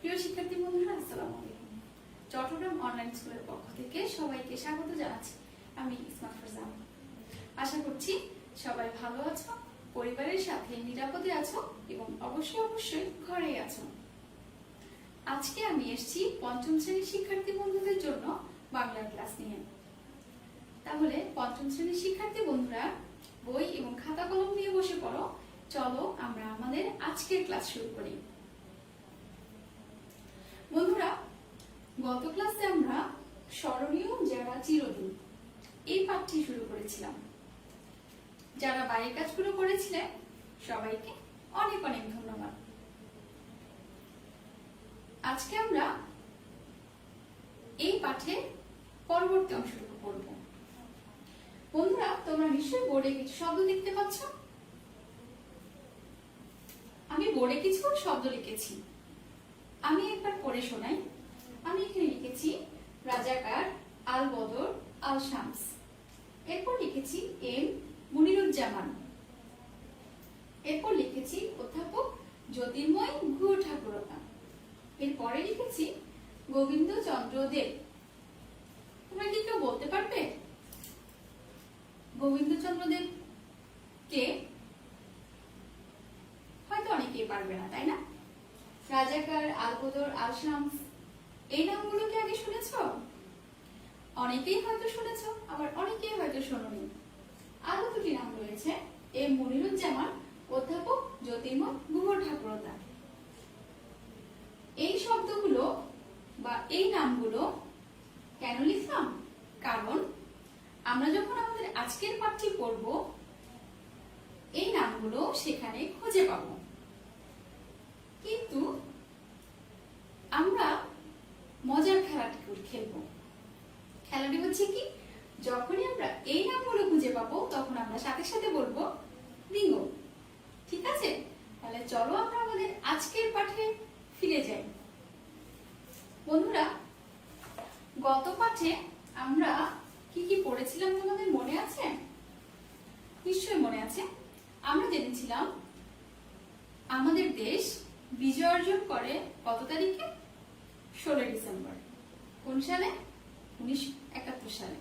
প্রিয় শিক্ষার্থী বন্ধুরা, আসসালামু আলাইকুম। চট্টগ্রাম অনলাইন স্কুলের পক্ষ থেকে সবাইকে স্বাগত জানাচ্ছি। আমি ইসমাত ফারজান। আশা করছি সবাই ভালো আছো, পরিবারের সাথে নিরাপদে আছো এবং অবশ্যই ঘরেই আছো। আজকে আমি এসেছি পঞ্চম শ্রেণীর শিক্ষার্থী বন্ধুদের জন্য বাংলার ক্লাস নিয়ে। তাহলে পঞ্চম শ্রেণীর শিক্ষার্থী বন্ধুরা বই এবং খাতা কলম নিয়ে বসে পড়ো। চলো আমরা আমাদের আজকের ক্লাস শুরু করি। বন্ধুরা, গত ক্লাসে আমরা স্মরণীয় যারা চিরদিন এই পাঠটি শুরু করেছিলাম। যারা বাড়ির কাজগুলো করেছিলেন সবাইকে অনেক অনেক ধন্যবাদ। আজকে আমরা এই পাঠে পরবর্তী অংশটুকু পড়ব। বন্ধুরা, তোমরা নিশ্চয়ই বোর্ডে কিছু শব্দ দেখতে পাচ্ছ। আমি বোর্ডে কিছু শব্দ লিখেছি, আমি একবার পড়ে শোনাই। আমি এখানে লিখেছি রাজাকার, আল বদর, আল শামস। এরপর লিখেছি এম মুনিরুজ্জামান। এরপর লিখেছি অধ্যাপক জ্যোতির্ময় গুহ ঠাকুরতা। এরপরে লিখেছি গোবিন্দচন্দ্র দেব। তোমরা কি কেউ বলতে পারবে গোবিন্দচন্দ্র দেব কে? হয়তো অনেকেই পারবে না, তাই না? রাজাকার, আল বদর, আল শামস এই নামগুলো কি আগে শুনেছো? অনেকেই হয়তো শুনেছো, আবার অনেকেই হয়তো শোনোনি। আরো দুটি নাম রয়েছে, এম মুনিরুজ্জামান, অধ্যাপক জ্যোতির্ময় গুহ ঠাকুরতা। এই শব্দগুলো বা এই নামগুলো কেন লিখলাম? কারণ আমরা যখন আমাদের আজকের পাঠটি পড়ব এই নামগুলো সেখানে খুঁজে পাবো। কিন্তু আমরা মজার খেলাটি খেলবো। খেলাটি হচ্ছে কি, যখনই আমরা এই নামগুলো খুঁজে পাবো তখন আমরা সাথে সাথে বলবো বিঙ্গো। ঠিক আছে? তাহলে চলো আমরা আমাদের আজকের পাঠে ফিরে যাই। বন্ধুরা, গত পাঠে আমরা কি কি পড়েছিলাম তোমাদের মনে আছে? নিশ্চয়ই মনে আছে। আমরা জেনেছিলাম আমাদের দেশ বিজয় অর্জন করে কত তারিখে? 16 ডিসেম্বর। কোন সালে? 1971 সালে।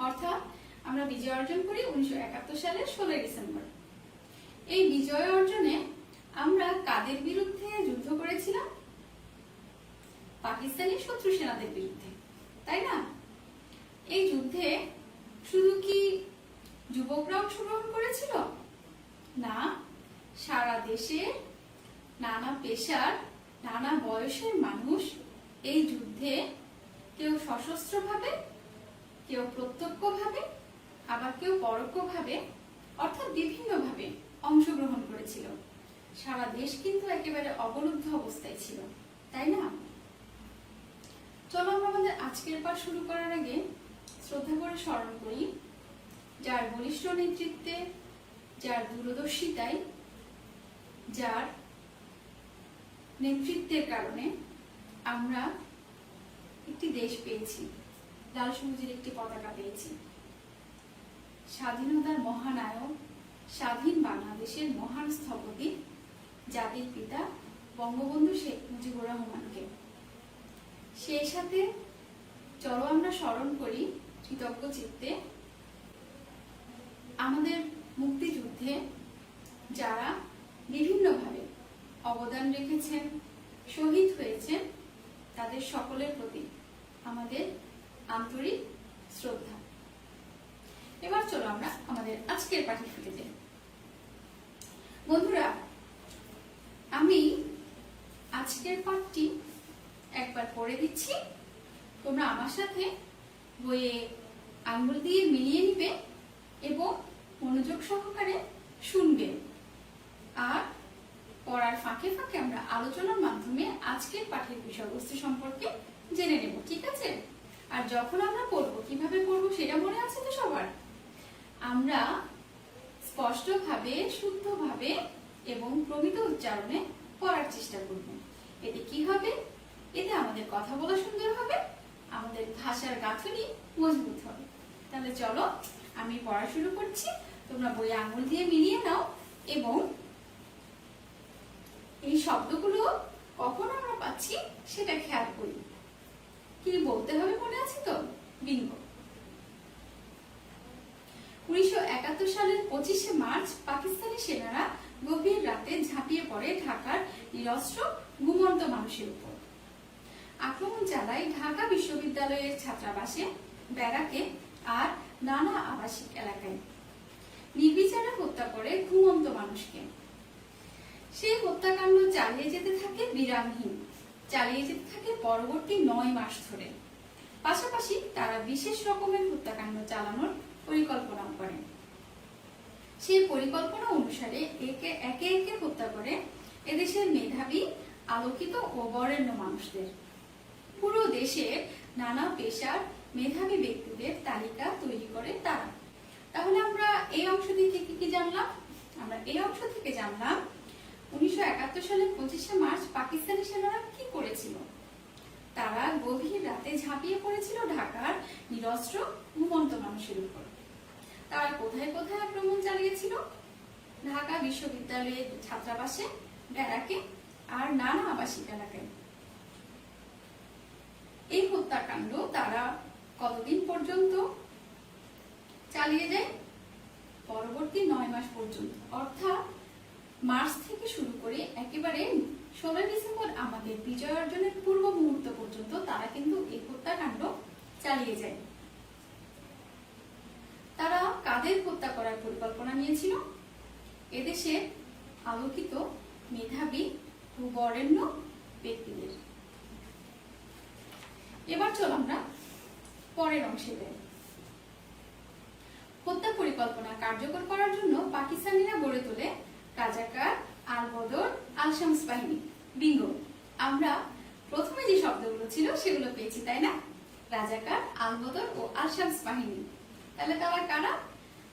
অর্থাৎ আমরা বিজয় অর্জন করি 1971 সালের 16 ডিসেম্বর। এই বিজয় অর্জনে আমরা কাদের বিরুদ্ধে যুদ্ধ করেছিলাম? পাকিস্তানি শত্রু সেনাদের বিরুদ্ধে, তাই না? এই যুদ্ধে শুধু কি যুবকরা অংশগ্রহণ করেছিল? না, সারা দেশের নানা পেশার নানা বয়সের মানুষ এই যুদ্ধে কেউ সশস্ত্রভাবে, কেউ প্রত্যক্ষভাবে, আবার কেউ পরোক্ষভাবে অর্থাৎ বিভিন্নভাবে অংশগ্রহণ করেছিল। সারা দেশ কিন্তু একেবারে অবরুদ্ধ অবস্থায় ছিল, তাই না? চলো আমরা আমাদের আজকের পাঠ শুরু করার আগে শ্রদ্ধা করে স্মরণ করি যার বলিষ্ঠ নেতৃত্বে, যার দূরদর্শিতায়, যার নেতৃত্বের কারণে আমরা একটি দেশ পেয়েছি, লাল সবুজের একটি পতাকা পেয়েছি। স্বাধীনতার মহানায়ক, স্বাধীন বাংলাদেশের মহান স্থপতি, জাতির পিতা বঙ্গবন্ধু শেখ মুজিবুর রহমানকে। সেই সাথে চলো আমরা স্মরণ করি কৃতজ্ঞ চিত্তে আমাদের মুক্তিযুদ্ধে যারা বিভিন্নভাবে অবদান রেখেছেন, শহীদ হয়েছেন, তাদের সকলের প্রতি আমাদের আন্তরিক শ্রদ্ধা। এবার চলো আমরা আমাদের আজকের পাঠে ফিরে যাই। বন্ধুরা, আমি আজকের পাঠটি একবার পড়ে দিচ্ছি, তোমরা আমার সাথে বইয়ে আঙ্গুল দিয়ে মিলিয়ে নিবে এবং মনোযোগ সহকারে শুনবে। আর পড়ার ফাঁকে ফাঁকে আমরা আলোচনার মাধ্যমে আজকের পাঠের বিষয়বস্তু সম্পর্কে জেনে নেব, ঠিক আছে? আর যখন আমরা পড়বো কিভাবে পড়বো সেটা মনে আছে তো সবার? আমরা স্পষ্টভাবে, শুদ্ধভাবে এবং প্রমিত উচ্চারণে পড়ার চেষ্টা করব। এতে কি হবে? এতে আমাদের কথা বলা সুন্দর হবে, আমাদের ভাষার গাঁথনি মজবুত হবে। তাহলে চলো আমি পড়া শুরু করছি, তোমরা বইয়ে আঙুল দিয়ে মিলিয়ে নাও এবং এই শব্দগুলো কখন আমরা পাচ্ছি নিরস্ত্র ঘুমন্ত মানুষের উপর। আক্রমণ চালায় ঢাকা বিশ্ববিদ্যালয়ের ছাত্রাবাসে, ব্যারাকে আর নানা আবাসিক এলাকায়। নির্বিচারে হত্যা করে ঘুমন্ত মানুষকে। সেই হত্যাকাণ্ড চালিয়ে যেতে থাকে বিরামহীন, চালিয়ে যেতে থাকে পরবর্তী ৯ মাস ধরে। পাশাপাশি তারা বিশেষ রকমের হত্যাকাণ্ড চালানোর পরিকল্পনা করে। সেই পরিকল্পনা অনুসারে একে একে হত্যা করে এদেশের মেধাবী, আলোকিত ও বরেণ্য মানুষদের। পুরো দেশের নানা পেশার মেধাবী ব্যক্তিদের তালিকা তৈরি করে তারা। তাহলে আমরা এই অংশ থেকে কি জানলাম? আমরা এই অংশ থেকে জানলাম 1971 সালের 25শে মার্চ পাকিস্তানি সেনারা কি করেছিল। তারা গভীর রাতে ঝাঁপিয়ে পড়েছিল ঢাকার নিরস্ত্র ঘুমন্ত মানুষের উপর। তারা কোথায় কোথায় আক্রমণ চালিয়েছিল? ঢাকা বিশ্ববিদ্যালয়ের ছাত্রাবাসে, ব্যারাকে আর নানা আবাসিক এলাকায়। এই হত্যাকাণ্ড তারা কতদিন পর্যন্ত চালিয়ে যায়? পরবর্তী ৯ মাস পর্যন্ত, অর্থাৎ মার্চ থেকে শুরু করে একেবারে 16 ডিসেম্বর আমাদের বিজয় অর্জনের পূর্ব মুহূর্ত পর্যন্ত তারা কিন্তু এই হত্যাকাণ্ড চালিয়ে যায়। তারা কাদের হত্যা করার পরিকল্পনা নিয়েছিল? এদেশের আলোকিত, মেধাবী ও বরেণ্য ব্যক্তিদের। এবার চল আমরা পরের অংশে যাই। হত্যা পরিকল্পনা কার্যকর করার জন্য পাকিস্তানিরা গড়ে তোলে রাজাকার, আল-বদর, আল-শামস বাহিনী, বিঙ্গো। আমরা প্রথমে যে শব্দগুলো ছিল সেগুলো পেয়েছি, তাই না? রাজাকার, আল-বদর ও আল-শামস বাহিনী। তাহলে তারা কারা?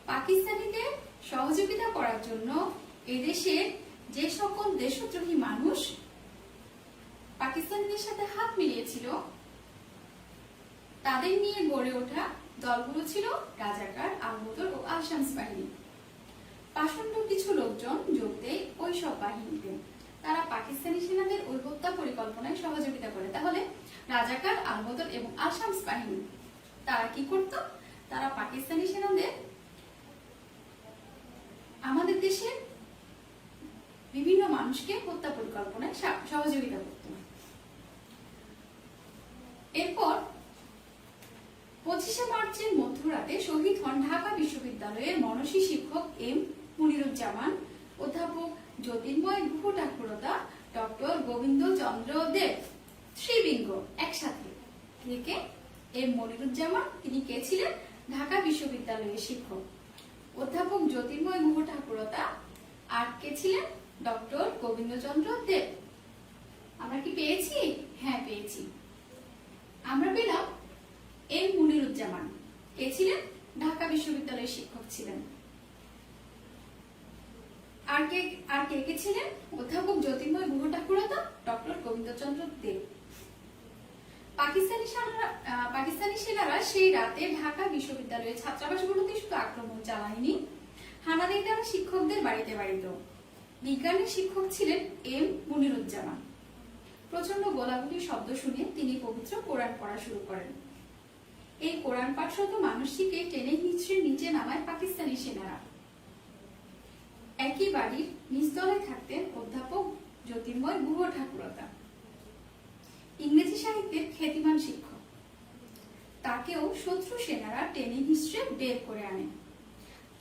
পাকিস্তানিদের সহযোগিতা করার জন্য এদেশের যে সকল দেশদ্রোহী মানুষ পাকিস্তানিদের সাথে হাত মিলিয়েছিল তাদের নিয়ে গড়ে ওঠা দলগুলো ছিল রাজাকার, আল-বদর ও আল-শামস বাহিনী। পাষণ্ড কিছু লোকজন যোগ দেয় ওই সব বাহিনীতে। তারা পাকিস্তানি সেনাদের ওই হত্যা পরিকল্পনায় সহযোগিতা করে। তাহলে রাজাকার, আল-বদর এবং আল-শামস বাহিনী তারা কি করত? তারা পাকিস্তানি সেনাদের আমাদের দেশের বিভিন্ন মানুষকে হত্যা পরিকল্পনায় সহযোগিতা করত। এরপর 25শে মার্চের মধ্যরাতে শহীদ হন ঢাকা বিশ্ববিদ্যালয়ের মনসী শিক্ষক এম মুনিরুজ্জামান, অধ্যাপক জ্যোতির্ময় গুহ ঠাকুরতা, ডক্টর গোবিন্দ চন্দ্র দেব। শ্রীবিঙ্গ একসাথে থেকে। এম মুনিরুজ্জামান তিনি কে ছিলেন? ঢাকা বিশ্ববিদ্যালয়ের শিক্ষক। অধ্যাপক জ্যোতির্ময় গুহ ঠাকুরতা আর কে ছিলেন? ডক্টর গোবিন্দ চন্দ্র দেব। আমরা কি পেয়েছি? হ্যাঁ পেয়েছি। আমরা পেলাম এম মুনিরুজ্জামান কে ছিলেন? ঢাকা বিশ্ববিদ্যালয়ের শিক্ষক ছিলেন। আর কে কে ছিলেন? অধ্যাপক জ্যোতির্ময় গুহ ঠাকুরতা, ডক্টর গোবিন্দচন্দ্র দেব। পাকিস্তানি সেনারা সেই রাতে ঢাকা বিশ্ববিদ্যালয়ের ছাত্রাবাসগুলোতে শুধু আক্রমণ চালায়নি, হানা দিয়ে তারা শিক্ষকদের বাড়িতে বাড়িতেও। বিজ্ঞানের শিক্ষক ছিলেন এম মুনিরুজ্জামান। প্রচন্ড গোলাগুলির শব্দ শুনে তিনি পবিত্র কোরআন পড়া শুরু করেন। এই কোরআন পাঠরত মানুষটিকে টেনে হিঁচড়ে নিচে নামায় পাকিস্তানি সেনারা। একই বাড়ির নিচতলায় থাকতেন অধ্যাপক জ্যোতির্ময় গুহ ঠাকুরতা, ইংরেজি সাহিত্যের খ্যাতিমান শিক্ষক। তাকেও শত্রু সেনারা টেনে হিঁচড়ে বের করে আনে।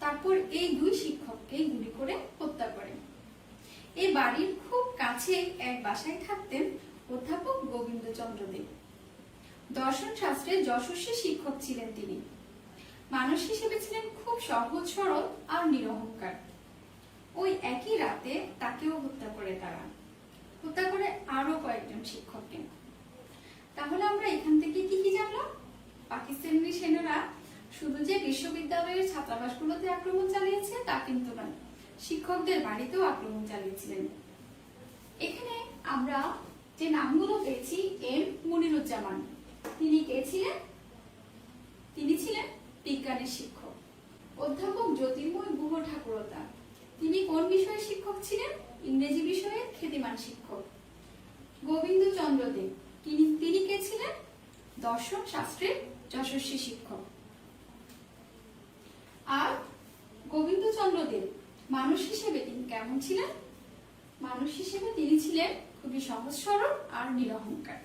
তারপর এই দুই শিক্ষককে গুলি করে হত্যা করে। এই বাড়ির খুব কাছে এক বাসায় থাকতেন অধ্যাপক গোবিন্দচন্দ্র দেব। দর্শন শাস্ত্রের যশস্বী শিক্ষক ছিলেন তিনি। মানুষ হিসেবে ছিলেন খুব সহজ সরল আর নিরহংকার। ওই একই রাতে তাকেও হত্যা করে তারা। হত্যা করে আরো কয়েকজন শিক্ষককে। তাহলে আমরা এখান থেকে কি কি জানলাম? পাকিস্তানি সেনারা শুধু যে বিশ্ববিদ্যালয়ের ছাত্রাবাসগুলোতে আক্রমণ চালিয়েছে তা কিন্তু নয়, শিক্ষকদের বাড়িতেও আক্রমণ চালিয়েছিলেন। এখানে আমরা যে নামগুলো পেয়েছি, এম মুনিরুজ্জামান তিনি কে ছিলেন? তিনি ছিলেন বিজ্ঞানের শিক্ষক। অধ্যাপক জ্যোতির্ময় গুহ ঠাকুরতা তিনি কোন বিষয়ের শিক্ষক ছিলেন? ইংরেজি বিষয়ের খ্যাতিমান শিক্ষক। গোবিন্দচন্দ্র দেব তিনি কে ছিলেন? দর্শন শাস্ত্রের যশস্বী শিক্ষক। আর গোবিন্দচন্দ্র দেব মানুষ হিসেবে তিনি কেমন ছিলেন? মানুষ হিসেবে তিনি ছিলেন খুবই সহজ সরল আর নিরহংকার।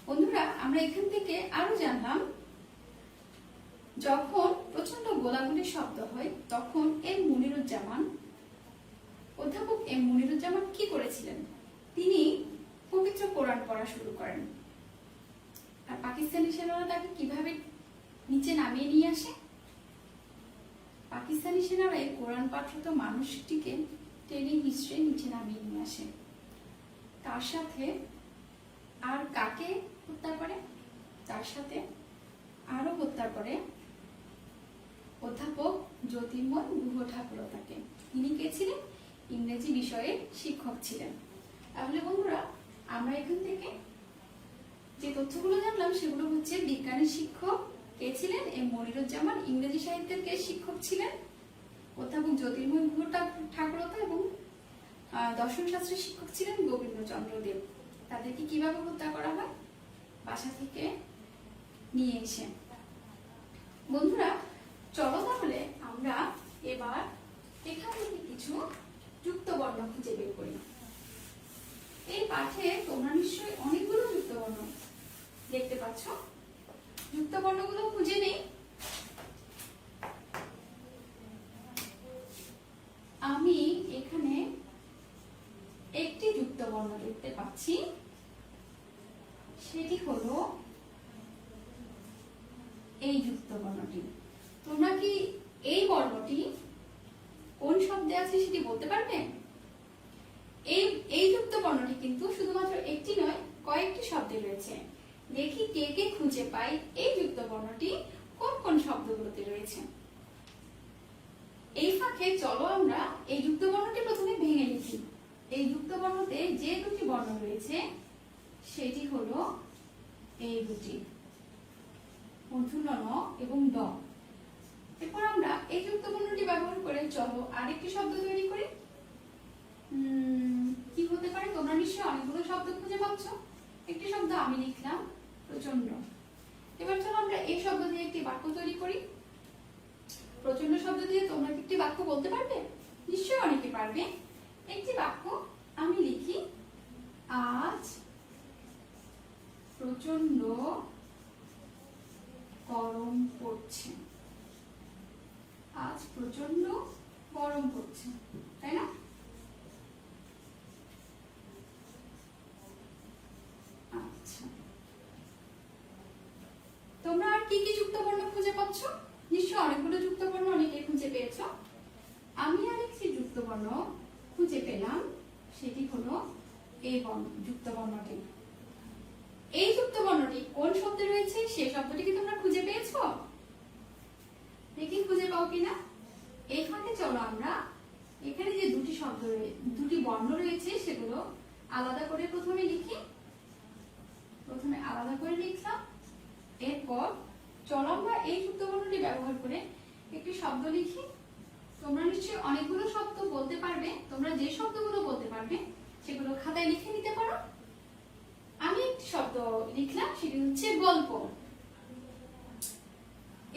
বন্ধুরা, আমরা এখান থেকে আরো জানলাম যখন প্রচন্ড গোলাগুলির শব্দ হয় তখন অধ্যাপক এম মুনিরুজ্জামান কি করেছিলেন? তিনি পবিত্র কোরআন পড়া শুরু করেন। আর পাকিস্তানি সেনারা তাকে কিভাবে নিচে নামিয়ে নিয়ে আসে? পাকিস্তানি সেনারা এই কোরআন পাঠরত মানুষটিকে টেনে হিচড়ে নিচে নামিয়ে নিয়ে আসে। তার সাথে আর কাকে হত্যা করে? তার সাথে আরো হত্যা করে অধ্যাপক জ্যোতির্ময় গুহ ঠাকুরতাকে। তিনি কে ছিলেন? ইংরেজি বিষয়ের শিক্ষক ছিলেন। তাহলে বন্ধুরা, আমরা এখান থেকে যে তথ্যগুলো জানলাম সেগুলো হচ্ছে বিজ্ঞানের শিক্ষক কে ছিলেন? এম মনিরুজ্জামান। ইংরেজি সাহিত্যের কে শিক্ষক ছিলেন? অধ্যাপক জ্যোতির্ময় গুহ ঠাকুরতা। এবং দর্শন শাস্ত্রের শিক্ষক ছিলেন গোবিন্দচন্দ্র দেব। তাদেরকে কিভাবে হত্যা করা হয়? বাসা থেকে নিয়ে এসে। বন্ধুরা, চলো তাহলে আমরা এবার এখান থেকে কিছু যুক্ত বর্ণ খুঁজে বের করি। এই পাঠে তোমরা নিশ্চয়ই অনেকগুলো যুক্ত বর্ণ দেখতে পাচ্ছ। যুক্ত বর্ণগুলো খুঁজে নেই। আমি এখানে একটি যুক্ত বর্ণ দেখতে পাচ্ছি, সেটি হলো এই যুক্ত বর্ণটি। তোমরা কি এই বর্ণটি কোন শব্দে আছে সেটি বলতে পারবে? এই যুক্ত বর্ণটি কিন্তু শুধুমাত্র একটি নয়, কয়েকটি শব্দে রয়েছে। দেখি কে কে খুঁজে পাই এই যুক্ত বর্ণটি কোন কোন শব্দগুলোতে রয়েছে। এই ফাঁকে চলো আমরা এই যুক্ত বর্ণটি প্রথমে ভেঙে লিখি। এই যুক্ত বর্ণতে যে দুটি বর্ণ রয়েছে সেটি হলো এই দুটি, মূর্ধন্য ন এবং ড। এরপর আমরা এই যুক্ত বর্ণটি ব্যবহার করে চলো আরেকটি শব্দ তৈরি করি। কি হতে পারে? তোমরা নিশ্চয়ই অনেকগুলো শব্দ খুঁজে পাচ্ছ। একটি শব্দ আমি লিখলাম, প্রচন্ড। এবার চলো আমরা এই শব্দ দিয়ে একটি বাক্য তৈরি করি। প্রচন্ড শব্দ দিয়ে তোমরা একটি বাক্য বলতে পারবে? নিশ্চয়ই অনেকে পারবে। একটি বাক্য আমি লিখি, আজ প্রচন্ড গরম পড়ছে। আজ প্রচন্ড গরম পড়ছে, তাই না? আচ্ছা, তোমরা আর কি কি যুক্ত বর্ণ খুঁজে পাচ্ছ? নিশ্চয় অনেকগুলো যুক্ত বর্ণ অনেকে খুঁজে পেয়েছ। আমি আরেকটি যুক্ত বর্ণ খুঁজে পেলাম, সেটি হলো এই যুক্ত বর্ণটি। এই যুক্ত বর্ণটি কোন শব্দে রয়েছে সেই শব্দটি কি তোমরা খুঁজে পেয়েছো? দেখি খুঁজে পাও কিনা। এই ফাঁকে চলো আমরা এখানে যে দুটি বর্ণ রয়েছে সেগুলো আলাদা করে প্রথমে লিখি। প্রথমে আলাদা করে লিখলাম। এরপর চলো আমরা এই যুক্ত বর্ণটি ব্যবহার করে একটি শব্দ লিখি। তোমরা নিশ্চয়ই অনেকগুলো শব্দ বলতে পারবে। তোমরা যে শব্দগুলো বলতে পারবে সেগুলো খাতায় লিখে নিতে পারো। আমি একটি শব্দ লিখলাম, সেটি হচ্ছে গল্প।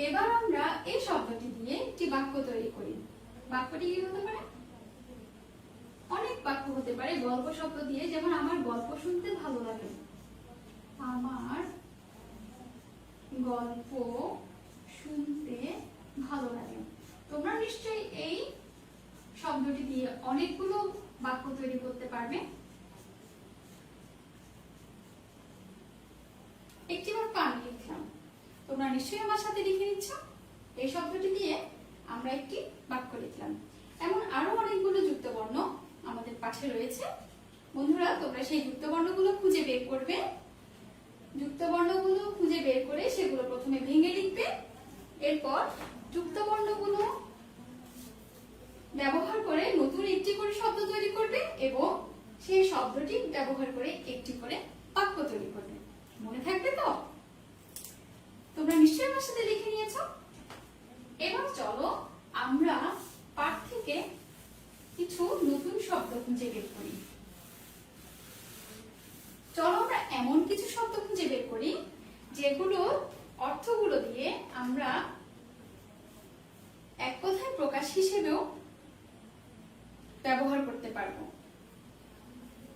এবার আমরা এই শব্দটি দিয়ে একটি বাক্য তৈরি করি। বাক্যটি কি হতে পারে? অনেক বাক্য হতে পারে গল্প শব্দ দিয়ে। যেমন আমার গল্প শুনতে ভালো লাগে। আমার গল্প শুনতে ভালো লাগে। তোমরা নিশ্চয়ই এই শব্দটি দিয়ে অনেকগুলো বাক্য তৈরি করতে পারবে। একটি বাক্য আমি লিখলাম, তোমরা নিশ্চয়ই আমার সাথে লিখে নিচ্ছ। এই শব্দটি দিয়ে আমরা একটি বাক্য লিখলাম। এমন আরো অনেকগুলো যুক্ত বর্ণ আমাদের পাঠে রয়েছে। বন্ধুরা, তোমরা সেই যুক্ত বর্ণগুলো খুঁজে বের করবে। যুক্ত বর্ণগুলো খুঁজে বের করে সেগুলো প্রথমে ভেঙে লিখবে। এরপর যুক্ত বর্ণগুলো ব্যবহার করে নতুন একটি করে শব্দ তৈরি করবে এবং সেই শব্দটি ব্যবহার করে একটি করে বাক্য তৈরি করবে। মনে থাকবে তো? তোমরা নিশ্চয়ই আমার সাথে লিখে নিয়েছো। এবার চলো আমরা পাঠ থেকে কিছু নতুন শব্দ খুঁজে বের করি। চলো আমরা এমন কিছু শব্দ খুঁজে বের করি যেগুলো অর্থগুলো দিয়ে আমরা এক কথায় প্রকাশ হিসেবেও ব্যবহার করতে পারবো।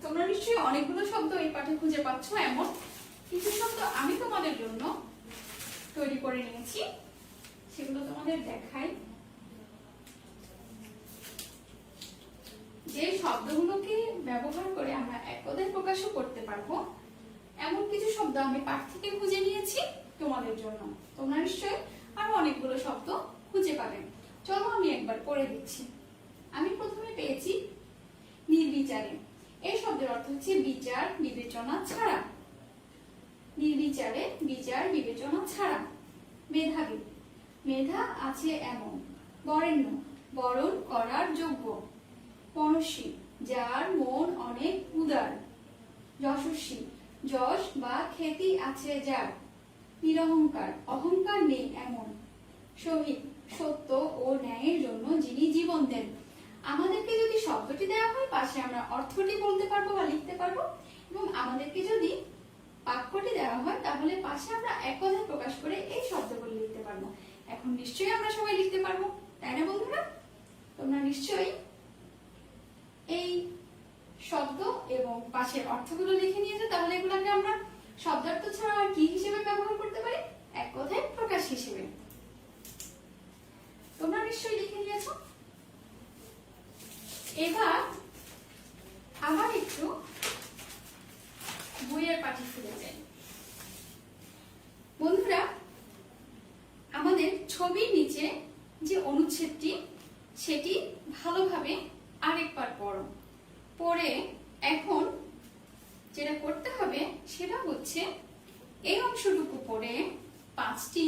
তোমরা নিশ্চয়ই অনেকগুলো শব্দ এই পাঠে খুঁজে পাচ্ছ, এমন কিছু শব্দ আমি তোমাদের জন্য তৈরি করে নিয়েছি, সেগুলো তোমাদের দেখাই। যে শব্দগুলোকে ব্যবহার করে আমরা এক কথায় প্রকাশও করতে পারবো, এমন কিছু শব্দ আমি পাঠ থেকে খুঁজে নিয়েছি তোমাদের জন্য। তোমরা নিশ্চয়ই আরো অনেকগুলো শব্দ খুঁজে পাবে। চলো আমি একবার পড়ে দিচ্ছি। আমি প্রথমে পেয়েছি নির্বিচারে। এই শব্দের অর্থ হচ্ছে বিচার বিবেচনা ছাড়া। নির্বিচারে, বিচার বিবেচনা ছাড়া। মেধাবী, মেধা আছে এমন। বরেণ্য, বরণ করার যোগ্য। মনস্বী, যার মন অনেক উদার। যশস্বী, যশ বা খ্যাতি আছে যার। নিরহংকার, অহংকার নেই এমন। শহীদ, সত্য ও ন্যায়ের জন্য যিনি জীবন দেন। আমাদেরকে যদি শব্দটি দেওয়া হয়, পাশে আমরা অর্থটি বলতে পারবো বা লিখতে পারবো, এবং আমাদেরকে যদি বাক্যটি দেওয়া হয় তাহলে পাশে আমরা এক কথায় প্রকাশ করে এই শব্দগুলো লিখতে পারবো। এখন নিশ্চয়ই আমরা সবাই লিখতে পারবো, তাই না বন্ধুরা? তোমরা নিশ্চয়ই এই শব্দ এবং পাশের অর্থগুলো লিখে নিয়েছো। তাহলে এগুলোকে আমরা শব্দার্থ ছাড়া আর কি হিসেবে ব্যবহার করতে পারি? এক কথায় প্রকাশ হিসেবে। তোমরা নিশ্চয়ই লিখে নিয়েছো। এবার আবার একটু বইয়ের পাঠে ফিরে যাই। বন্ধুরা, আমাদের ছবির নিচে যে অনুচ্ছেদটি, সেটি ভালোভাবে আরেকবার পড়ো। পড়ে এখন যেটা করতে হবে সেটা হচ্ছে এই অংশটুকু পড়ে 5টি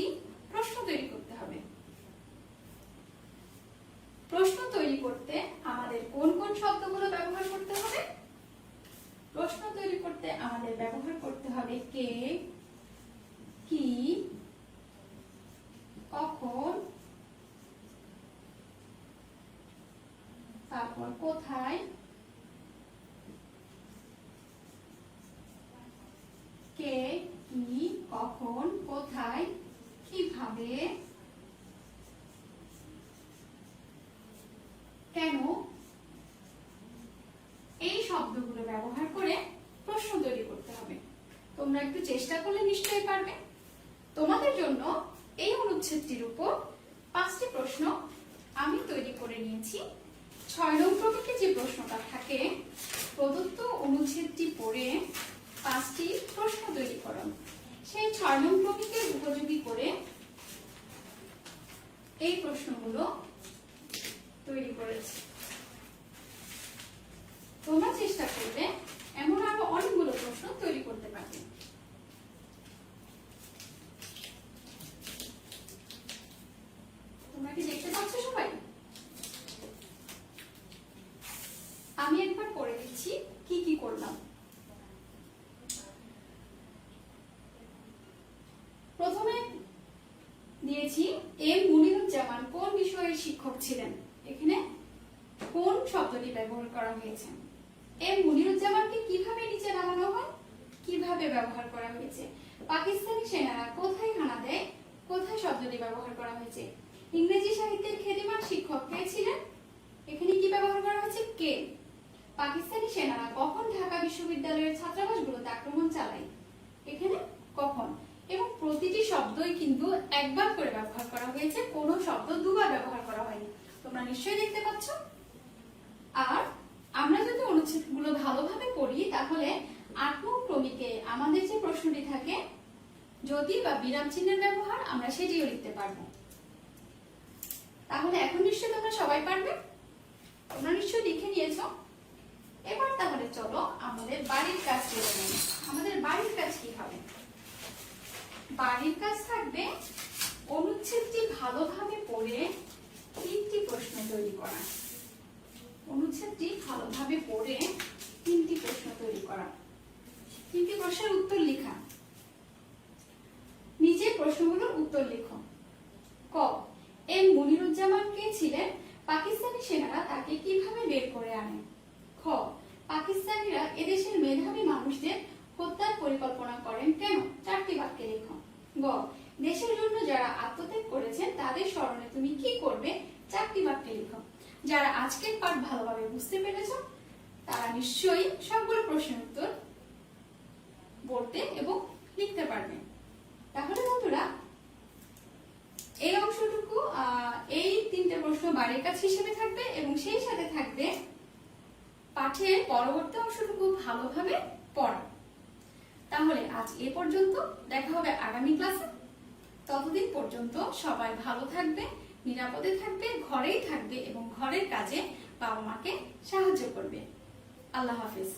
প্রশ্ন তৈরি করতে হবে। প্রশ্ন তৈরি করতে আমাদের কোন কোন শব্দগুলো ব্যবহার করতে হবে? প্রশ্ন তৈরি করতে আমাদের ব্যবহার করতে হবে কে, কি, কখন, তারপর কোথায়, কে, কি, কখন, কোথায়, কিভাবে, কেন, এই শব্দগুলো ব্যবহার করে প্রশ্ন তৈরি করতে হবে। তোমরা একটু চেষ্টা করলে নিশ্চয়ই পারবে। তোমাদের জন্য এই অনুচ্ছেদটির উপর 5টি প্রশ্ন আমি তৈরি করে নিয়েছি। 6 নং ক্রমিকে যে প্রশ্নটা থাকে, প্রদত্ত অনুচ্ছেদটি পড়ে 5টি প্রশ্ন তৈরি করো। সেই 6 নং ক্রমিকে উপযোগী করে এই প্রশ্নগুলো তৈরি করেছি। তোমরা চেষ্টা করবে এমন আরো অনেকগুলো প্রশ্ন তৈরি করতে পারবে। তোমরা কি দেখতে পাচ্ছ সবাই? আমি একবার পড়ে দিচ্ছি কি কি করলাম। প্রথমে দিয়েছি এম মুনিরুজ্জামান কোন বিষয়ের শিক্ষক ছিলেন। এখানে কোন শব্দটি ব্যবহার করা হয়েছে? এম মুনিরুজ্জামানকে কিভাবে নিচে নামানো হয়, কিভাবে ব্যবহার করা হয়েছে। পাকিস্তানি সেনারা কোথায় হানা দেয়, কোথায় শব্দটি ব্যবহার করা হয়েছে। ইংরেজি সাহিত্যের খ্যাতিমান শিক্ষক কে ছিলেন, এখানে কি ব্যবহার করা হয়েছে? কে। পাকিস্তানি সেনারা কখন ঢাকা বিশ্ববিদ্যালয়ের ছাত্রাবাসগুলোতে আক্রমণ চালায়, এখানে কখন। এবং প্রতিটি শব্দই কিন্তু একবার করে ব্যবহার করা হয়েছে, কোনো শব্দ দুবার ব্যবহার করা হয়নি। তোমরা নিশ্চয়ই দেখতে পাচ্ছ। আর আমরা যদি অনুচ্ছেদগুলো ভালোভাবে পড়ি তাহলে 8 নং ক্রমিকে আমাদের যে প্রশ্নটি থাকে, যদি বা বিরাম চিহ্নের ব্যবহার, আমরা সেটিও লিখতে পারবো। তাহলে এখন নিশ্চয়ই তোমরা সবাই পারবে। তোমরা নিশ্চয়ই লিখে নিয়েছো। এবার তাহলে চলো আমাদের বাড়ির কাজ করে নেই। আমাদের বাড়ির কাজ কি হবে? বাড়ির কাজ থাকবে অনুচ্ছেদটি ভালোভাবে পড়ে 3টি প্রশ্ন তৈরি করা। অনুচ্ছেদটি ভালোভাবে পড়ে 3টি প্রশ্ন তৈরি করা, 3টি প্রশ্নের উত্তর লেখা। নিচে প্রশ্নগুলোর উত্তর লেখো। ক, এম মুনিরুজ্জামান কে ছিলেন, পাকিস্তানি সেনারা তাকে কিভাবে বের করে আনে। খ, পাকিস্তানিরা এদেশের মেধাবী মানুষদের হত্যার পরিকল্পনা করেন কেন, 4টি বাক্যে লেখো। গ, দেশের জন্য যারা আত্মত্যাগ করেছেন তাদের স্মরণে তুমি কি করবে, 4টি বাক্যে লেখো। যারা আজকের পাঠ ভালোভাবে বুঝতে পেরেছো তারা নিশ্চয়ই সবগুলো প্রশ্নের উত্তর বলতে এবং লিখতে পারবে। তাহলে বন্ধুরা এই অংশটুকু এই 3টে প্রশ্ন বাড়ির কাজ হিসেবে থাকবে এবং সেই সাথে থাকবে পাঠের পরবর্তী অংশটুকু ভালোভাবে পড়া। তাহলে আজ এ পর্যন্ত, দেখা হবে আগামী ক্লাসে। ততদিন পর্যন্ত সবাই ভালো থাকবে, নিরাপদে থাকবে, ঘরেই থাকবে এবং ঘরের কাজে বাবা মাকে সাহায্য করবে। আল্লাহ হাফেজ।